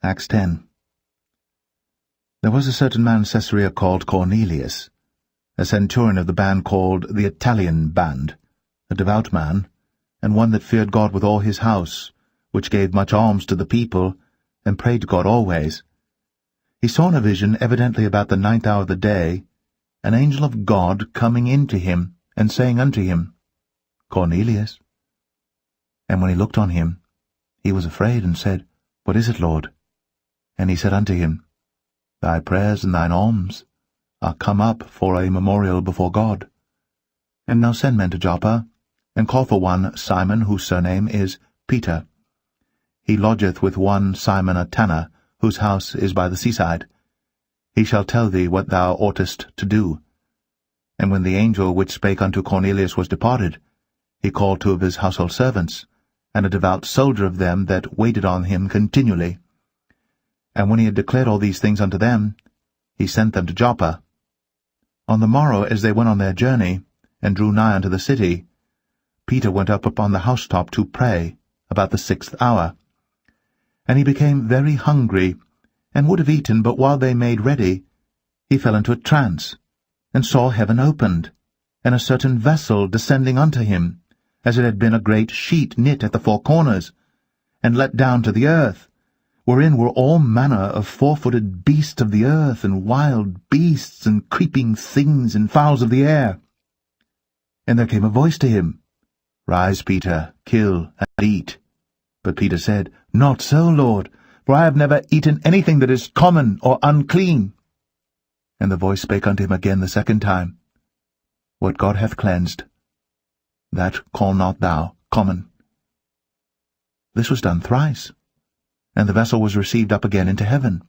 Acts 10. There was a certain man in Caesarea called Cornelius, a centurion of the band called the Italian band, a devout man, and one that feared God with all his house, which gave much alms to the people, and prayed God always. He saw in a vision, evidently about the 9th hour of the day, an angel of God coming in to him, and saying unto him, Cornelius. And when he looked on him, he was afraid, and said, What is it, Lord? And he said unto him, Thy prayers and thine alms are come up for a memorial before God. And now send men to Joppa, and call for one Simon, whose surname is Peter. He lodgeth with one Simon a tanner, whose house is by the seaside. He shall tell thee what thou oughtest to do. And when the angel which spake unto Cornelius was departed, he called two of his household servants, and a devout soldier of them that waited on him continually. And when he had declared all these things unto them, he sent them to Joppa. On the morrow, as they went on their journey, and drew nigh unto the city, Peter went up upon the housetop to pray, about the 6th hour. And he became very hungry, and would have eaten, but while they made ready, he fell into a trance, and saw heaven opened, and a certain vessel descending unto him, as it had been a great sheet knit at the four corners, and let down to the earth, wherein were all manner of four-footed beasts of the earth, and wild beasts, and creeping things, and fowls of the air. And there came a voice to him, Rise, Peter, kill and eat. But Peter said, Not so, Lord, for I have never eaten anything that is common or unclean. And the voice spake unto him again the second time, What God hath cleansed, that call not thou common. This was done thrice, and the vessel was received up again into heaven.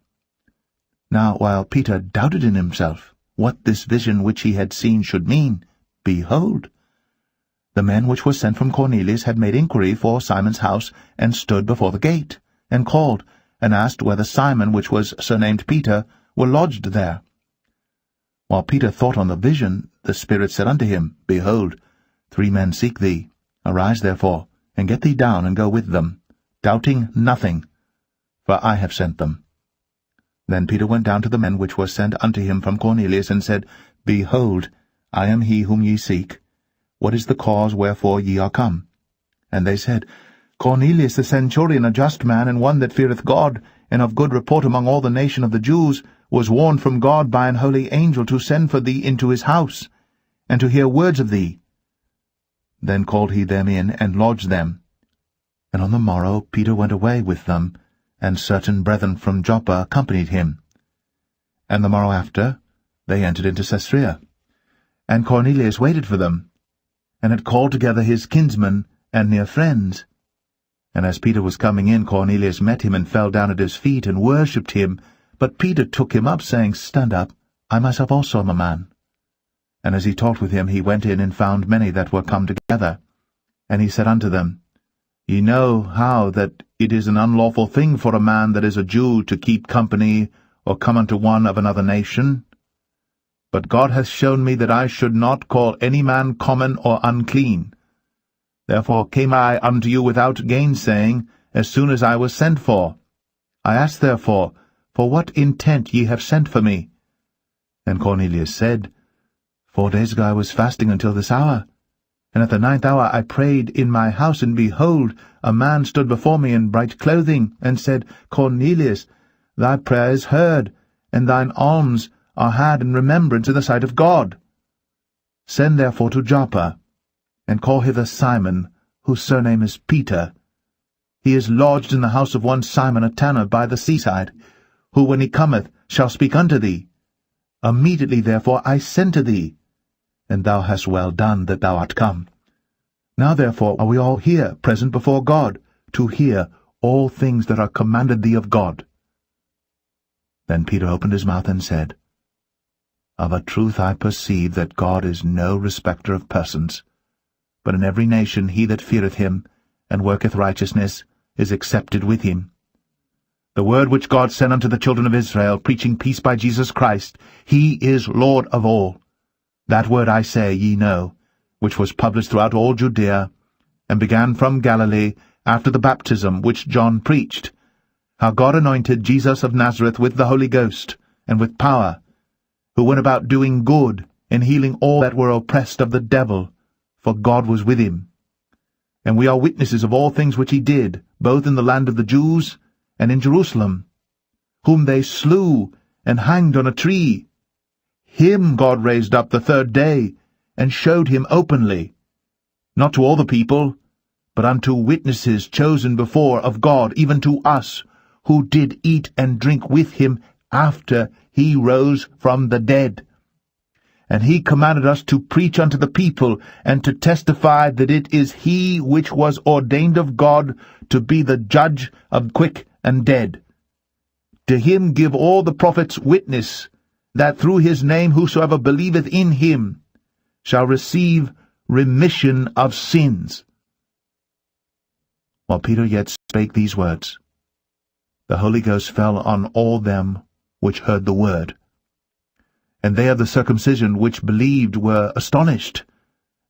Now while Peter doubted in himself what this vision which he had seen should mean, behold, the men which were sent from Cornelius had made inquiry for Simon's house, and stood before the gate, and called, and asked whether Simon, which was surnamed Peter, were lodged there. While Peter thought on the vision, the Spirit said unto him, Behold, 3 men seek thee. Arise therefore, and get thee down, and go with them, doubting nothing, for I have sent them. Then Peter went down to the men which were sent unto him from Cornelius, and said, Behold, I am he whom ye seek. What is the cause wherefore ye are come? And they said, Cornelius the centurion, a just man, and one that feareth God, and of good report among all the nation of the Jews, was warned from God by an holy angel to send for thee into his house, and to hear words of thee. Then called he them in, and lodged them. And on the morrow Peter went away with them, and certain brethren from Joppa accompanied him. And the morrow after they entered into Caesarea. And Cornelius waited for them, and had called together his kinsmen and near friends. And as Peter was coming in, Cornelius met him, and fell down at his feet, and worshipped him. But Peter took him up, saying, Stand up, I myself also am a man. And as he talked with him, he went in, and found many that were come together. And he said unto them, Ye know how that it is an unlawful thing for a man that is a Jew to keep company, or come unto one of another nation. But God hath shown me that I should not call any man common or unclean. Therefore came I unto you without gainsaying, as soon as I was sent for. I asked therefore, For what intent ye have sent for me? And Cornelius said, 4 days ago I was fasting until this hour, and at the 9th hour I prayed in my house, and behold, a man stood before me in bright clothing, and said, Cornelius, thy prayer is heard, and thine alms are had in remembrance in the sight of God. Send therefore to Joppa, and call hither Simon, whose surname is Peter. He is lodged in the house of one Simon a tanner by the seaside, who when he cometh shall speak unto thee. Immediately therefore I sent to thee, and thou hast well done that thou art come. Now therefore are we all here present before God, to hear all things that are commanded thee of God. Then Peter opened his mouth and said, Of a truth I perceive that God is no respecter of persons, but in every nation he that feareth him, and worketh righteousness, is accepted with him. The word which God sent unto the children of Israel, preaching peace by Jesus Christ, he is Lord of all. That word I say ye know, which was published throughout all Judea, and began from Galilee, after the baptism which John preached, how God anointed Jesus of Nazareth with the Holy Ghost and with power, who went about doing good and healing all that were oppressed of the devil, for God was with him. And we are witnesses of all things which he did, both in the land of the Jews and in Jerusalem, whom they slew and hanged on a tree. Him God raised up the third day, and showed him openly, not to all the people, but unto witnesses chosen before of God, even to us, who did eat and drink with him after he rose from the dead. And he commanded us to preach unto the people, and to testify that it is he which was ordained of God to be the judge of quick and dead. To him give all the prophets witness, that through his name whosoever believeth in him shall receive remission of sins. While Peter yet spake these words, the Holy Ghost fell on all them which heard the word. And they of the circumcision which believed were astonished,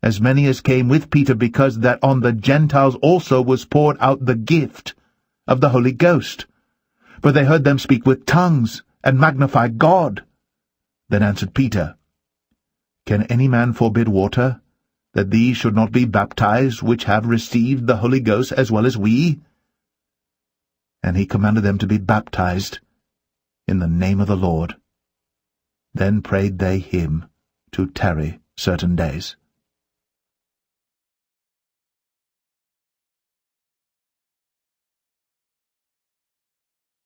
as many as came with Peter, because that on the Gentiles also was poured out the gift of the Holy Ghost. For they heard them speak with tongues, and magnify God. Then answered Peter, Can any man forbid water, that these should not be baptized, which have received the Holy Ghost as well as we? And he commanded them to be baptized in the name of the Lord. Then prayed they him to tarry certain days.